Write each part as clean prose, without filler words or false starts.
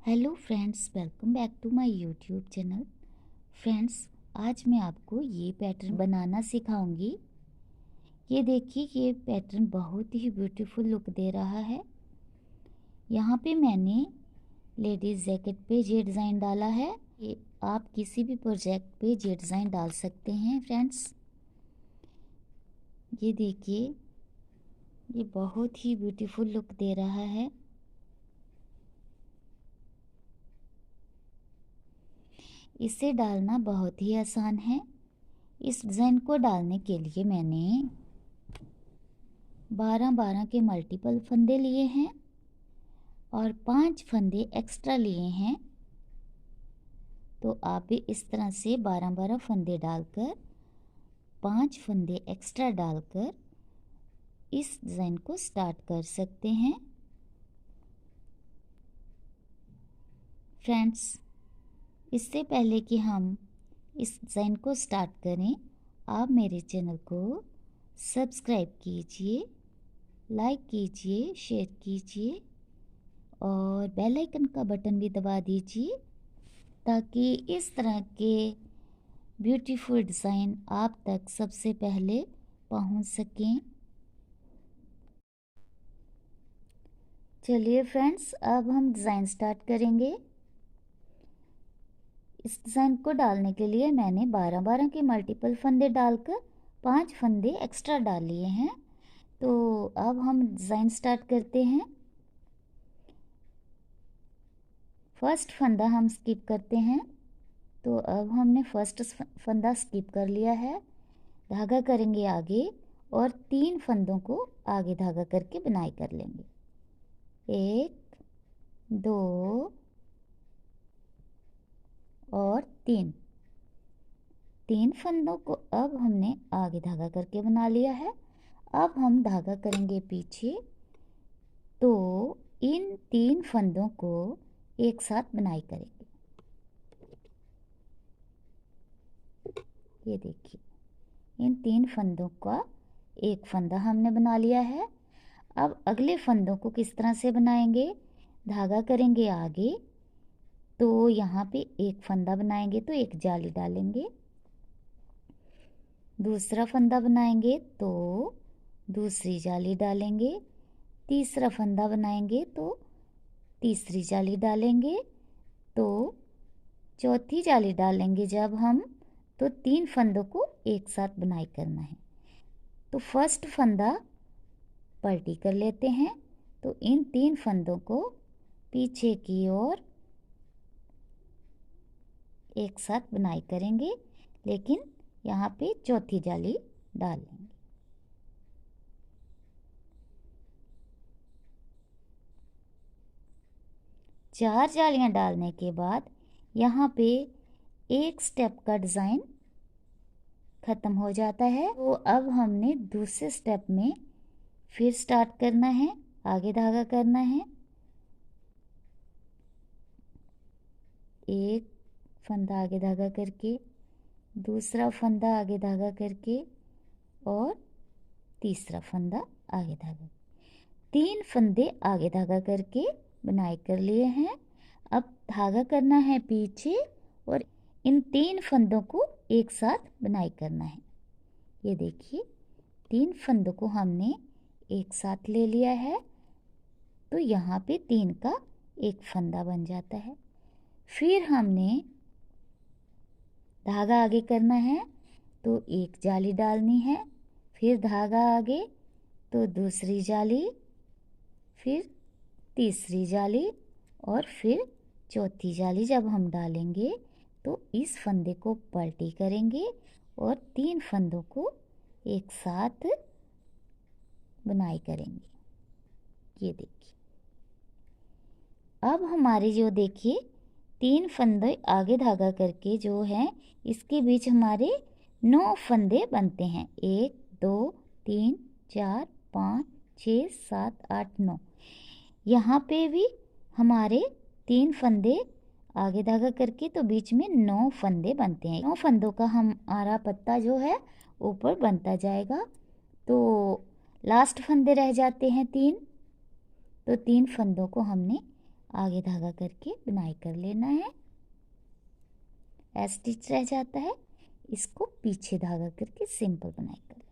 Hello friends, welcome back to my YouTube channel. Friends, आज मैं आपको ये पैटर्न बनाना सिखाऊंगी। ये देखिए, ये पैटर्न बहुत ही ब्यूटीफुल लुक दे रहा है। यहाँ पे मैंने लेडीज़ जैकेट पे ये डिज़ाइन डाला है। ये आप किसी भी प्रोजेक्ट पे ये डिज़ाइन डाल सकते हैं फ्रेंड्स। ये देखिए, ये बहुत ही ब्यूटीफुल लुक दे रहा है। इसे डालना बहुत ही आसान है। इस डिज़ाइन को डालने के लिए मैंने 12-12 के मल्टीपल फंदे लिए हैं और 5 फंदे एक्स्ट्रा लिए हैं। तो आप भी इस तरह से 12-12 फंदे डालकर 5 फंदे एक्स्ट्रा डालकर इस डिज़ाइन को स्टार्ट कर सकते हैं। फ्रेंड्स, इससे पहले कि हम इस डिज़ाइन को स्टार्ट करें, आप मेरे चैनल को सब्सक्राइब कीजिए, लाइक कीजिए, शेयर कीजिए और बेल आइकन का बटन भी दबा दीजिए ताकि इस तरह के ब्यूटीफुल डिज़ाइन आप तक सबसे पहले पहुंच सकें। चलिए फ्रेंड्स, अब हम डिज़ाइन स्टार्ट करेंगे। इस डिज़ाइन को डालने के लिए मैंने 12-12 के मल्टीपल फंदे डालकर 5 फंदे एक्स्ट्रा डाल लिए हैं। तो अब हम डिज़ाइन स्टार्ट करते हैं। फर्स्ट फंदा हम स्किप करते हैं। तो अब हमने फर्स्ट फंदा स्किप कर लिया है। धागा करेंगे आगे और 3 फंदों को आगे धागा करके बुनाई कर लेंगे। 1 2 और 3 फंदों को अब हमने आगे धागा करके बना लिया है। अब हम धागा करेंगे पीछे। तो इन 3 फंदों को एक साथ बुनाई करेंगे। ये देखिए, इन 3 फंदों का एक फंदा हमने बना लिया है। अब अगले फंदों को किस तरह से बनाएंगे? धागा करेंगे आगे, तो यहाँ पे एक फंदा बनाएंगे तो एक जाली डालेंगे। दूसरा फंदा बनाएंगे तो दूसरी जाली डालेंगे। तीसरा फंदा बनाएंगे तो तीसरी जाली डालेंगे। तो चौथी जाली डालेंगे जब हम, तो 3 फंदों को एक साथ बुनाई करना है। तो फर्स्ट फंदा पलटी कर लेते हैं। तो इन 3 फंदों को पीछे की ओर एक साथ बुनाई करेंगे, लेकिन यहाँ पे चौथी जाली डाल लेंगे। चार जालियाँ डालने के बाद यहाँ पे एक स्टेप का डिज़ाइन ख़त्म हो जाता है। तो अब हमने दूसरे स्टेप में फिर स्टार्ट करना है, आगे धागा करना है। एक फंदा आगे धागा करके, दूसरा फंदा आगे धागा करके और तीसरा फंदा आगे धागा। 3 फंदे आगे धागा करके बुनाई कर लिए हैं। अब धागा करना है पीछे और इन 3 फंदों को एक साथ बुनाई करना है। ये देखिए, 3 फंदों को हमने एक साथ ले लिया है। तो यहाँ पे 3 का एक फंदा बन जाता है। फिर हमने धागा आगे करना है तो एक जाली डालनी है, फिर धागा आगे तो दूसरी जाली, फिर तीसरी जाली और फिर चौथी जाली जब हम डालेंगे तो इस फंदे को पलटी करेंगे और 3 फंदों को एक साथ बुनाई करेंगे। ये देखिए, अब हमारे जो देखिए 3 फंदे आगे धागा करके जो है, इसके बीच हमारे 9 फंदे बनते हैं। 1 2 3 4 5 6 7 8 9। यहाँ पे भी हमारे 3 फंदे आगे धागा करके तो बीच में 9 फंदे बनते हैं। 9 फंदों का हमारा पत्ता जो है ऊपर बनता जाएगा। तो लास्ट फंदे रह जाते हैं 3। तो 3 फंदों को हमने आगे धागा करके बुनाई कर लेना है। स्टिच रह जाता है, इसको पीछे धागा करके सिंपल बुनाई कर लेना।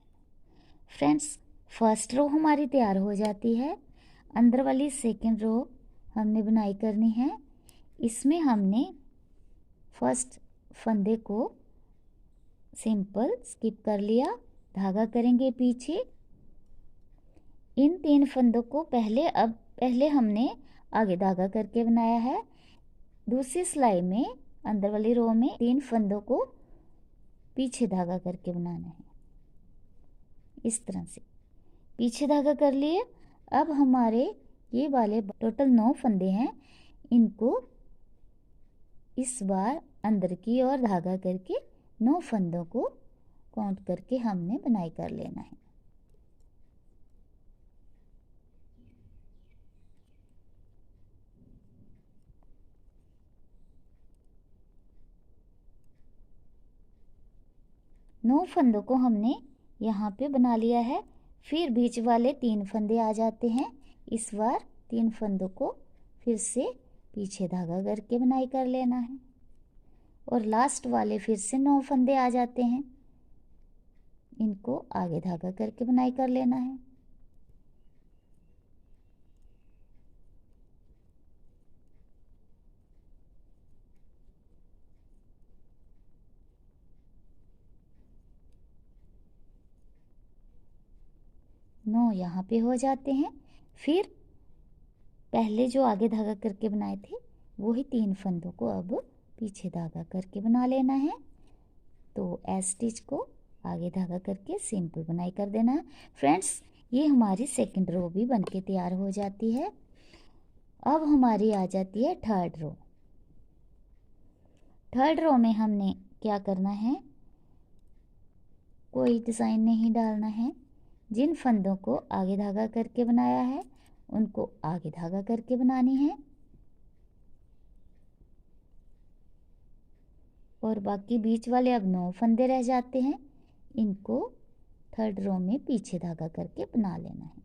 फ्रेंड्स, फर्स्ट रो हमारी तैयार हो जाती है। अंदर वाली सेकंड रो हमने बुनाई करनी है। इसमें हमने फर्स्ट फंदे को सिंपल स्किप कर लिया, धागा करेंगे पीछे। इन 3 फंदों को पहले हमने आगे धागा करके बनाया है। दूसरी सिलाई में अंदर वाली रो में 3 फंदों को पीछे धागा करके बनाना है। इस तरह से पीछे धागा कर लिए। अब हमारे ये वाले टोटल 9 फंदे हैं, इनको इस बार अंदर की ओर धागा करके 9 फंदों को काउंट करके हमने बुनाई कर लेना है। नौ फंदों को हमने यहाँ पे बना लिया है। फिर बीच वाले 3 फंदे आ जाते हैं। इस बार 3 फंदों को फिर से पीछे धागा करके बुनाई कर लेना है और लास्ट वाले फिर से 9 फंदे आ जाते हैं, इनको आगे धागा करके बुनाई कर लेना है। नौ यहाँ पे हो जाते हैं। फिर पहले जो आगे धागा करके बनाए थे वही 3 फंदों को अब पीछे धागा करके बना लेना है। तो एस स्टिच को आगे धागा करके सिंपल बुनाई कर देना है। फ्रेंड्स, ये हमारी सेकंड रो भी बनके तैयार हो जाती है। अब हमारी आ जाती है थर्ड रो। थर्ड रो में हमने क्या करना है, कोई डिज़ाइन नहीं डालना है। जिन फंदों को आगे धागा करके बनाया है उनको आगे धागा करके बनानी है और बाकी बीच वाले अब 9 फंदे रह जाते हैं, इनको थर्ड रो में पीछे धागा करके बना लेना है।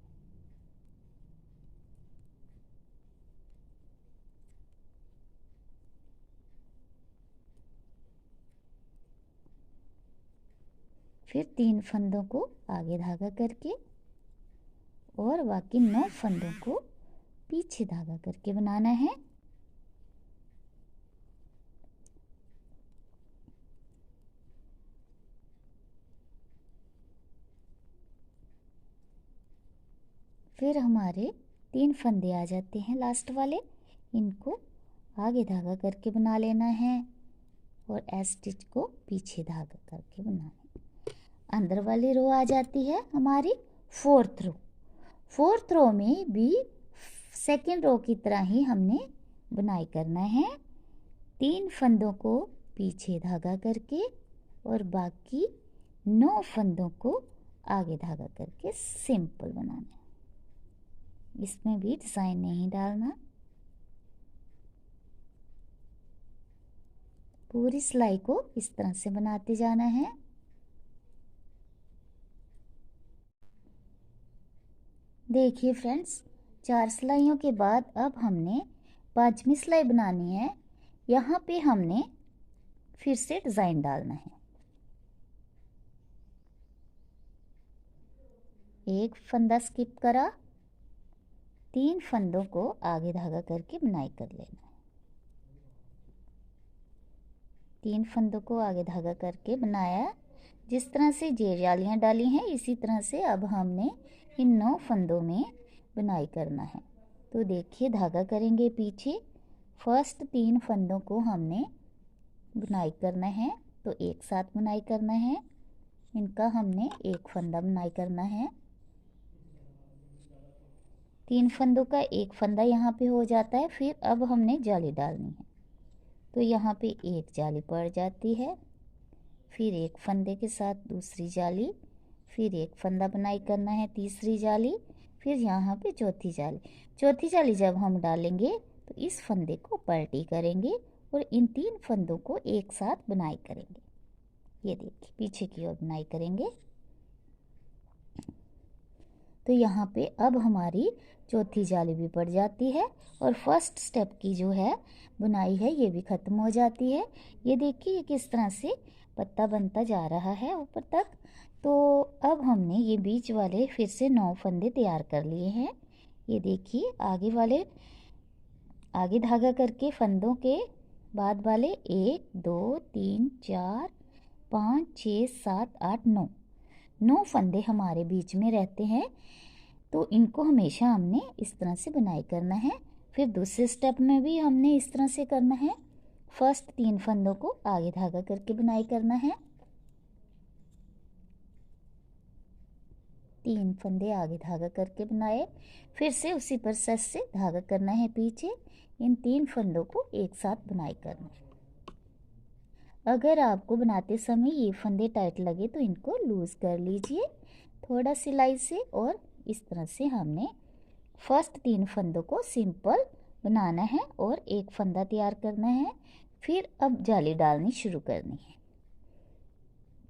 फिर 3 फंदों को आगे धागा करके और बाकी 9 फंदों को पीछे धागा करके बनाना है। फिर हमारे 3 फंदे आ जाते हैं लास्ट वाले, इनको आगे धागा करके बना लेना है और एस स्टिच को पीछे धागा करके बनाना है। अंदर वाली रो आ जाती है हमारी फोर्थ रो। फोर्थ रो में भी सेकेंड रो की तरह ही हमने बुनाई करना है। 3 फंदों को पीछे धागा करके और बाकी 9 फंदों को आगे धागा करके सिंपल बनाना है। इसमें भी डिज़ाइन नहीं डालना। पूरी सिलाई को इस तरह से बनाते जाना है। देखिए फ्रेंड्स, 4 सिलाइयों के बाद अब हमने 5वीं सिलाई बनानी है। यहाँ पे हमने फिर से डिज़ाइन डालना है। एक फंदा स्किप करा, 3 फंदों को आगे धागा करके बुनाई कर लेना है। 3 फंदों को आगे धागा करके बनाया। जिस तरह से ये जालियाँ डाली हैं इसी तरह से अब हमने इन 9 फंदों में बुनाई करना है। तो देखिए, धागा करेंगे पीछे। फर्स्ट 3 फंदों को हमने बुनाई करना है, तो एक साथ बुनाई करना है। इनका हमने एक फंदा बुनाई करना है। 3 फंदों का एक फंदा यहाँ पे हो जाता है। फिर अब हमने जाली डालनी है, तो यहाँ पे एक जाली पड़ जाती है। फिर एक फंदे के साथ दूसरी जाली, फिर एक फंदा बुनाई करना है, तीसरी जाली, फिर यहाँ पे चौथी जाली। चौथी जाली जब हम डालेंगे तो इस फंदे को पलटी करेंगे और इन 3 फंदों को एक साथ बुनाई करेंगे। ये देखिए, पीछे की ओर बुनाई करेंगे। तो यहाँ पे अब हमारी चौथी जाली भी पड़ जाती है और फर्स्ट स्टेप की जो है बुनाई है ये भी ख़त्म हो जाती है। ये देखिए ये किस तरह से पत्ता बनता जा रहा है ऊपर तक। तो अब हमने ये बीच वाले फिर से 9 फंदे तैयार कर लिए हैं। ये देखिए आगे धागा करके फंदों के बाद वाले 1 2 3 4 5 6 7 8 9 फंदे हमारे बीच में रहते हैं। तो इनको हमेशा हमने इस तरह से बुनाई करना है। फिर दूसरे स्टेप में भी हमने इस तरह से करना है। फर्स्ट 3 फंदों को आगे धागा करके बुनाई करना है। 3 फंदे आगे धागा करके बनाए, फिर से उसी प्रोसेस से धागा करना है पीछे। इन 3 फंदों को एक साथ बुनाई करना है। अगर आपको बनाते समय ये फंदे टाइट लगे तो इनको लूज़ कर लीजिए थोड़ा सिलाई से। और इस तरह से हमने फर्स्ट 3 फंदों को सिंपल बनाना है और एक फंदा तैयार करना है। फिर अब जाली डालनी शुरू करनी है।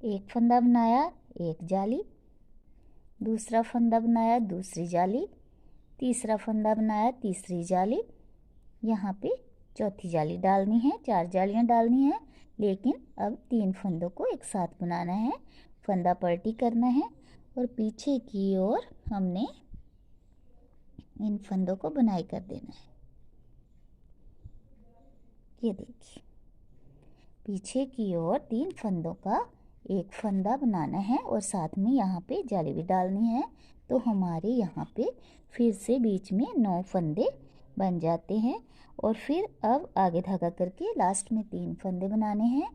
एक फंदा बनाया, एक जाली, दूसरा फंदा बनाया, दूसरी जाली, तीसरा फंदा बनाया, तीसरी जाली, यहाँ पे चौथी जाली डालनी है। 4 जालियाँ डालनी है, लेकिन अब 3 फंदों को एक साथ बनाना है। फंदा पलटी करना है और पीछे की ओर हमने इन फंदों को बुनाई कर देना है। ये देखिए पीछे की ओर 3 फंदों का एक फंदा बनाना है और साथ में यहाँ पे जाली भी डालनी है। तो हमारे यहाँ पे फिर से बीच में 9 फंदे बन जाते हैं। और फिर अब आगे धागा करके लास्ट में 3 फंदे बनाने हैं।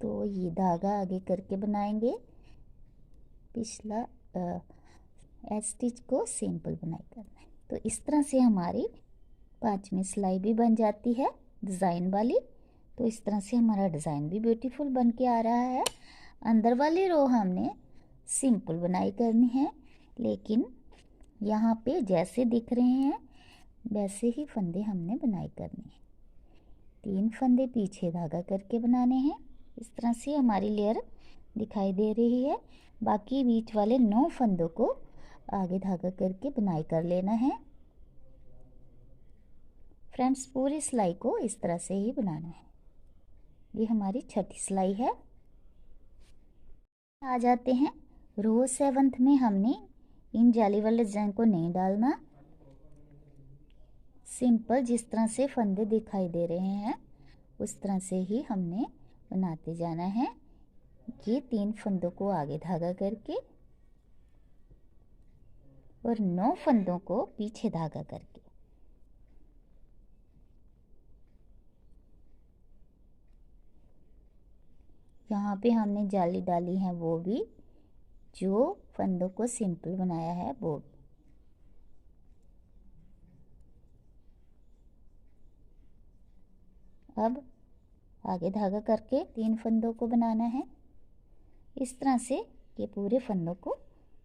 तो ये धागा आगे करके बनाएंगे, पिछला स्टिच को सिंपल बुनाई करना है। तो इस तरह से हमारी 5वीं सिलाई भी बन जाती है डिज़ाइन वाली। तो इस तरह से हमारा डिज़ाइन भी ब्यूटीफुल बन के आ रहा है। अंदर वाली रो हमने सिंपल बुनाई करनी है, लेकिन यहाँ पे जैसे दिख रहे हैं वैसे ही फंदे हमने बुनाई करनी है। 3 फंदे पीछे धागा करके बनाने हैं। इस तरह से हमारी लेयर दिखाई दे रही है। बाकी बीच वाले 9 फंदों को आगे धागा करके बुनाई कर लेना है। फ्रेंड्स पूरी सिलाई को इस तरह से ही बनाना है। ये हमारी छठी सिलाई है। आ जाते हैं रो 7th में। हमने इन जाली वाले डिजाइन को नहीं डालना, सिंपल जिस तरह से फंदे दिखाई दे रहे हैं उस तरह से ही हमने बनाते जाना है। ये 3 फंदों को आगे धागा करके और 9 फंदों को पीछे धागा करके। यहाँ पे हमने जाली डाली है वो भी, जो फंदों को सिंपल बनाया है वो भी। अब आगे धागा करके 3 फंदों को बनाना है। इस तरह से ये पूरे फंदों को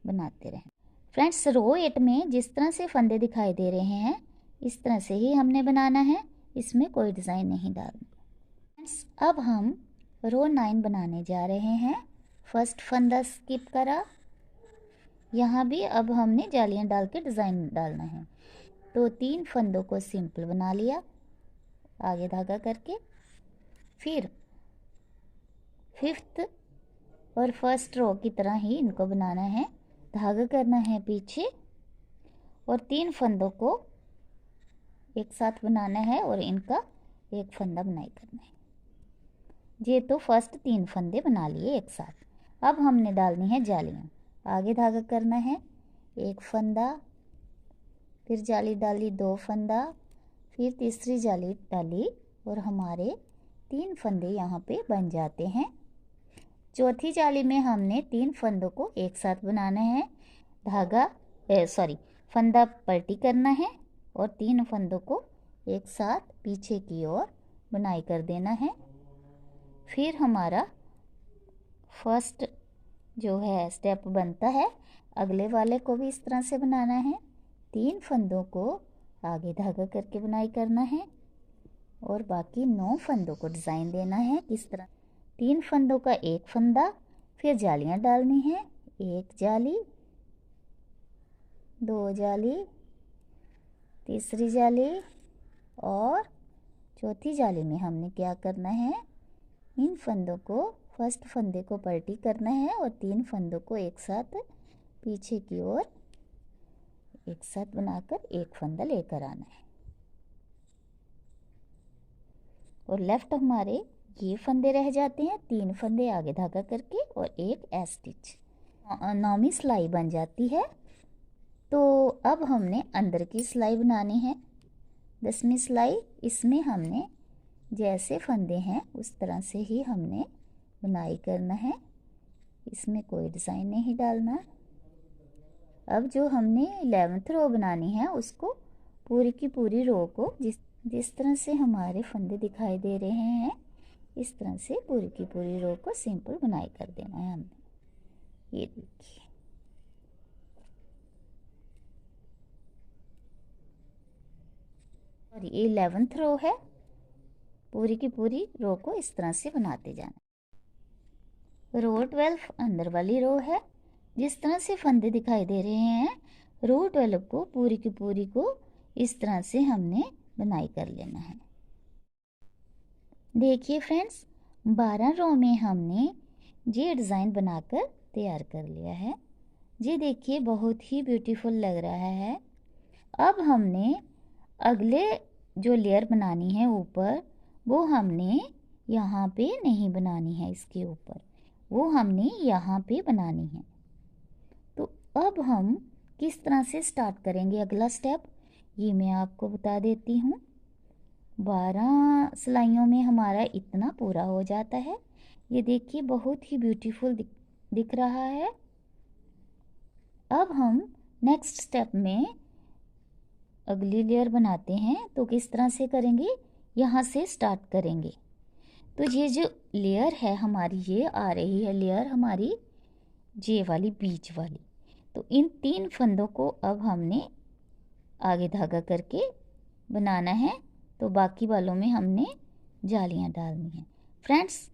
बनाते रहें। फ्रेंड्स रो 8 में जिस तरह से फंदे दिखाई दे रहे हैं इस तरह से ही हमने बनाना है, इसमें कोई डिज़ाइन नहीं डालना। फ्रेंड्स अब हम रो 9 बनाने जा रहे हैं। फर्स्ट फंदा स्किप करा, यहाँ भी अब हमने जालियाँ डाल के डिज़ाइन डालना है। तो 3 फंदों को सिंपल बना लिया आगे धागा करके। फिर 5th और फर्स्ट रो की तरह ही इनको बनाना है। धागा करना है पीछे और 3 फंदों को एक साथ बनाना है और इनका एक फंदा बुनाई करना है। ये तो फर्स्ट 3 फंदे बना लिए एक साथ। अब हमने डालनी है जालियाँ। आगे धागा करना है, एक फंदा, फिर जाली डाली 2 फंदा, फिर तीसरी जाली डाली और हमारे 3 फंदे यहाँ पे बन जाते हैं। चौथी जाली में हमने 3 फंदों को एक साथ बनाना है। फंदा पलटी करना है और 3 फंदों को एक साथ पीछे की ओर बुनाई कर देना है। फिर हमारा फर्स्ट जो है स्टेप बनता है, अगले वाले को भी इस तरह से बनाना है। 3 फंदों को आगे धागा करके बुनाई करना है और बाकी 9 फंदों को डिज़ाइन देना है। किस तरह 3 फंदों का एक फंदा, फिर जालियाँ डालनी है, एक जाली, दो जाली, तीसरी जाली और चौथी जाली में हमने क्या करना है, इन फंदों को, फर्स्ट फंदे को पलटी करना है और 3 फंदों को एक साथ पीछे की ओर एक साथ बनाकर एक फंदा लेकर आना है। और लेफ्ट हमारे ये फंदे रह जाते हैं, 3 फंदे आगे धागा करके और एक एस स्टिच, 9वीं सिलाई बन जाती है। तो अब हमने अंदर की सिलाई बनानी है, 10वीं सिलाई। इसमें हमने जैसे फंदे हैं उस तरह से ही हमने बुनाई करना है, इसमें कोई डिज़ाइन नहीं डालना। अब जो हमने 11th रो बनानी है उसको पूरी की पूरी रो को जिस तरह से हमारे फंदे दिखाई दे रहे हैं इस तरह से पूरी की पूरी रो को सिंपल बुनाई कर देना है हमने। ये देखिए, और ये 11th रो है, पूरी की पूरी रो को इस तरह से बनाते जाना। रो 12 अंदर वाली रो है, जिस तरह से फंदे दिखाई दे रहे हैं रो 12 को पूरी की पूरी को इस तरह से हमने बुनाई कर लेना है। देखिए फ्रेंड्स, 12 रो में हमने ये डिज़ाइन बनाकर तैयार कर लिया है। ये देखिए बहुत ही ब्यूटीफुल लग रहा है। अब हमने अगले जो लेयर बनानी है ऊपर, वो हमने यहाँ पे नहीं बनानी है, इसके ऊपर वो हमने यहाँ पे बनानी है। तो अब हम किस तरह से स्टार्ट करेंगे अगला स्टेप, ये मैं आपको बता देती हूँ। 12 सिलाइयों में हमारा इतना पूरा हो जाता है। ये देखिए बहुत ही ब्यूटीफुल दिख रहा है। अब हम नेक्स्ट स्टेप में अगली लेयर बनाते हैं, तो किस तरह से करेंगे, यहाँ से स्टार्ट करेंगे। तो ये जो लेयर है हमारी, ये आ रही है लेयर हमारी जे वाली, बीच वाली। तो इन 3 फंदों को अब हमने आगे धागा करके बनाना है। तो बाकी वालों में हमने जालियां डालनी है। फ्रेंड्स,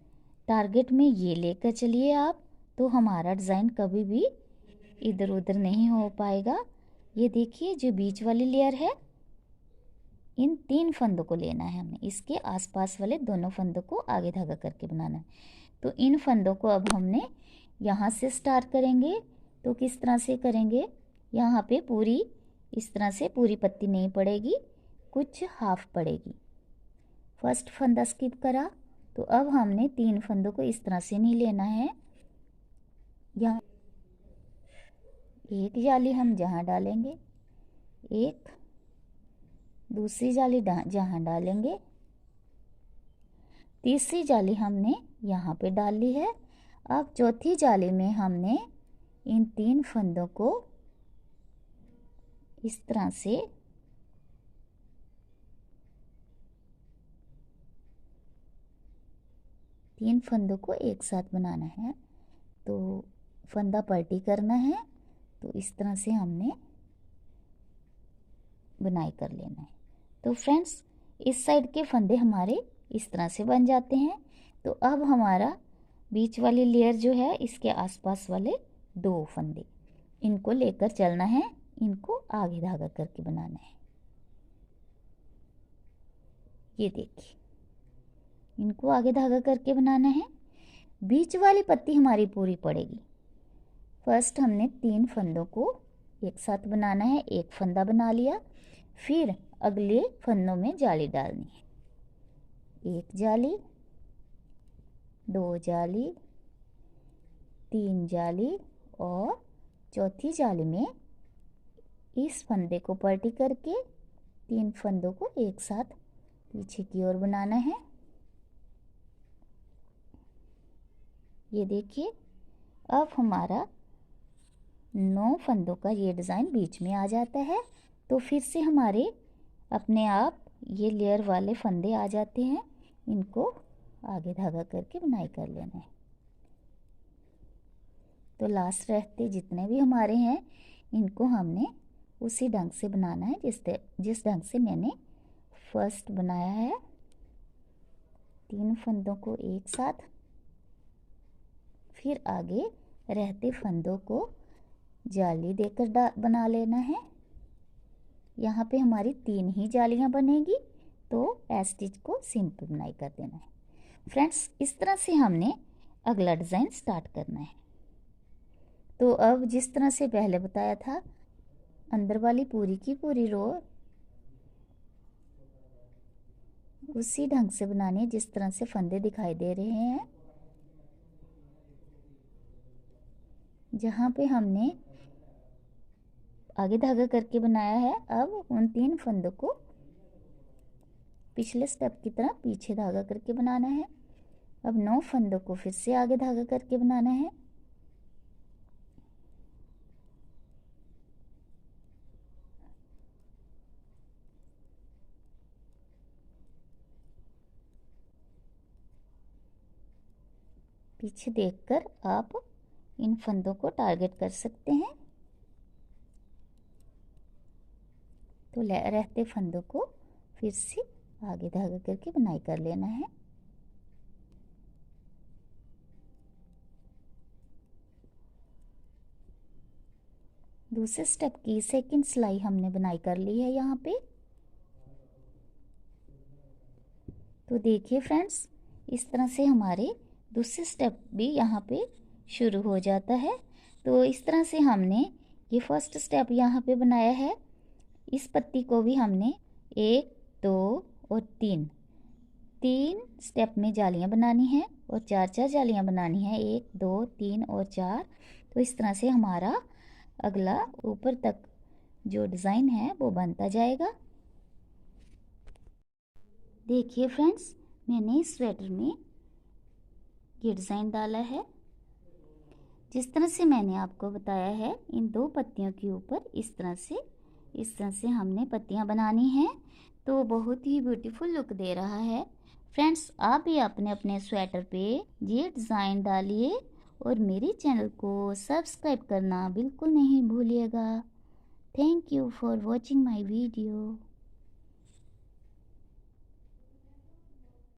टारगेट में ये लेकर चलिए आप, तो हमारा डिज़ाइन कभी भी इधर उधर नहीं हो पाएगा। ये देखिए जो बीच वाली लेयर है, इन 3 फंदों को लेना है हमने, इसके आसपास वाले दोनों फंदों को आगे धागा करके बनाना है। तो इन फंदों को अब हमने यहाँ से स्टार्ट करेंगे। तो किस तरह से करेंगे, यहाँ पे पूरी इस तरह से पूरी पत्ती नहीं पड़ेगी, कुछ हाफ पड़ेगी। फर्स्ट फंदा स्किप करा, तो अब हमने 3 फंदों को इस तरह से नहीं लेना है। यहाँ एक जाली हम जहाँ डालेंगे, एक दूसरी जाली जहाँ डालेंगे, तीसरी जाली हमने यहाँ पे डाल ली है। अब चौथी जाली में हमने इन 3 फंदों को इस तरह से तीन फंदों को एक साथ बनाना है। तो फंदा पलटी करना है, तो इस तरह से हमने बुनाई कर लेना है। तो फ्रेंड्स, इस साइड के फंदे हमारे इस तरह से बन जाते हैं। तो अब हमारा बीच वाली लेयर जो है, इसके आसपास वाले 2 फंदे, इनको लेकर चलना है, इनको आगे धागा करके बनाना है। ये देखिए, इनको आगे धागा करके बनाना है। बीच वाली पत्ती हमारी पूरी पड़ेगी। फर्स्ट हमने 3 फंदों को एक साथ बनाना है, एक फंदा बना लिया, फिर अगले फंदों में जाली डालनी है। एक जाली, 2 जाली, 3 जाली और चौथी जाली में इस फंदे को पलटी करके 3 फंदों को एक साथ पीछे की ओर बनाना है। ये देखिए, अब हमारा 9 फंदों का ये डिज़ाइन बीच में आ जाता है। तो फिर से हमारे अपने आप ये लेयर वाले फंदे आ जाते हैं, इनको आगे धागा करके बुनाई कर लेना है। तो लास्ट रहते जितने भी हमारे हैं, इनको हमने उसी ढंग से बनाना है जिस ढंग से मैंने फर्स्ट बनाया है। 3 फंदों को एक साथ, फिर आगे रहते फंदों को जाली देकर बना लेना है। यहाँ पे हमारी 3 ही जालियाँ बनेगी, तो स्टिच को सिंपल बुनाई कर देना है। फ्रेंड्स, इस तरह से हमने अगला डिज़ाइन स्टार्ट करना है। तो अब जिस तरह से पहले बताया था, अंदर वाली पूरी की पूरी रो उसी ढंग से बनानी है जिस तरह से फंदे दिखाई दे रहे हैं। जहाँ पे हमने आगे धागा करके बनाया है, अब उन 3 फंदों को पिछले स्टेप की तरह पीछे धागा करके बनाना है। अब 9 फंदों को फिर से आगे धागा करके बनाना है। पीछे देखकर आप इन फंदों को टारगेट कर सकते हैं। तो रहते फंदों को फिर से आगे धागा करके बुनाई कर लेना है। दूसरे स्टेप की सेकंड सिलाई हमने बुनाई कर ली है यहाँ पे। तो देखिए फ्रेंड्स, इस तरह से हमारे दूसरे स्टेप भी यहाँ पे शुरू हो जाता है। तो इस तरह से हमने ये फर्स्ट स्टेप यहाँ पे बनाया है। इस पत्ती को भी हमने 1, 2 और 3 स्टेप में जालियाँ बनानी है और 4 जालियाँ बनानी है, 1, 2, 3 और 4। तो इस तरह से हमारा अगला ऊपर तक जो डिज़ाइन है वो बनता जाएगा। देखिए फ्रेंड्स, मैंने इस स्वेटर में ये डिज़ाइन डाला है। जिस तरह से मैंने आपको बताया है, इन 2 पत्तियों के ऊपर इस तरह से हमने पत्तियां बनानी हैं, तो बहुत ही ब्यूटीफुल लुक दे रहा है। फ्रेंड्स, आप भी अपने अपने स्वेटर पे ये डिज़ाइन डालिए और मेरे चैनल को सब्सक्राइब करना बिल्कुल नहीं भूलिएगा। Thank you for watching my video.